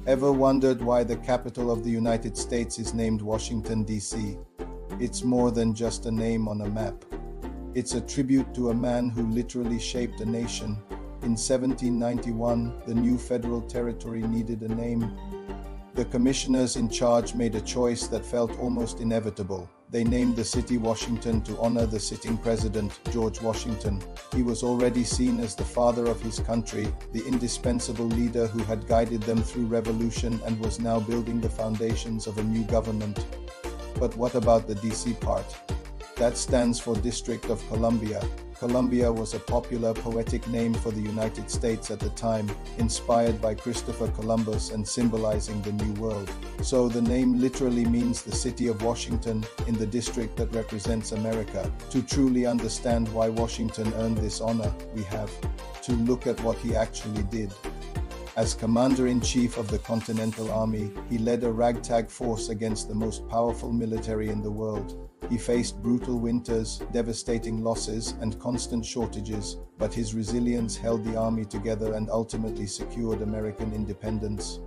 Ever wondered why the capital of the United States is named Washington, D.C.? It's more than just a name on a map. It's a tribute to a man who literally shaped a nation. In 1791, the new federal territory needed a name. The commissioners in charge made a choice that felt almost inevitable. They named the city Washington to honor the sitting president, George Washington. He was already seen as the father of his country, the indispensable leader who had guided them through revolution and was now building the foundations of a new government. But what about the DC part? That stands for District of Columbia. Columbia was a popular poetic name for the United States at the time, inspired by Christopher Columbus and symbolizing the New World. So the name literally means the city of Washington, in the district that represents America. To truly understand why Washington earned this honor, we have to look at what he actually did. As commander-in-chief of the Continental Army, he led a ragtag force against the most powerful military in the world. He faced brutal winters, devastating losses, and constant shortages, but his resilience held the army together and ultimately secured American independence.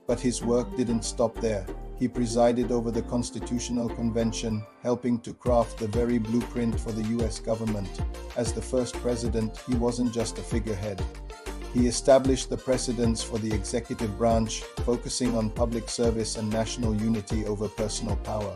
But his work didn't stop there. He presided over the Constitutional Convention, helping to craft the very blueprint for the U.S. government. As the first president, he wasn't just a figurehead. He established the precedents for the executive branch, focusing on public service and national unity over personal power.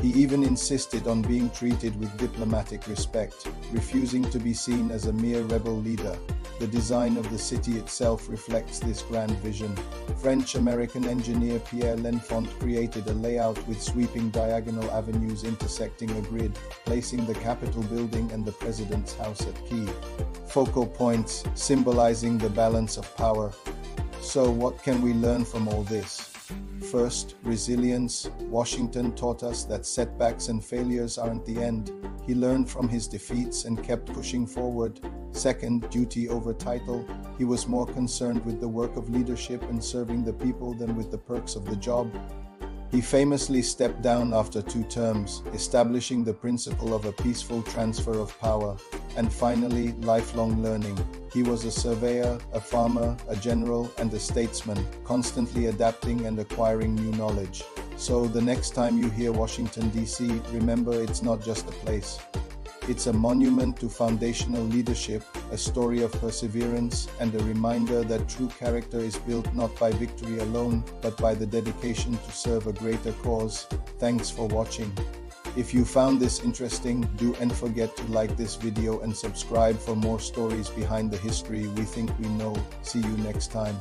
He even insisted on being treated with diplomatic respect, refusing to be seen as a mere rebel leader. The design of the city itself reflects this grand vision. French-American engineer Pierre L'Enfant created a layout with sweeping diagonal avenues intersecting a grid, placing the Capitol building and the president's house at key focal points, symbolizing the balance of power. So what can we learn from all this? First, resilience. Washington taught us that setbacks and failures aren't the end. He learned from his defeats and kept pushing forward. Second, duty over title. He was more concerned with the work of leadership and serving the people than with the perks of the job. He famously stepped down after 2 terms, establishing the principle of a peaceful transfer of power. And finally, lifelong learning. He was a surveyor, a farmer, a general, and a statesman, constantly adapting and acquiring new knowledge. So the next time you hear Washington, D.C., remember it's not just a place. It's a monument to foundational leadership, a story of perseverance, and a reminder that true character is built not by victory alone, but by the dedication to serve a greater cause. Thanks for watching. If you found this interesting, don't forget to like this video and subscribe for more stories behind the history we think we know. See you next time.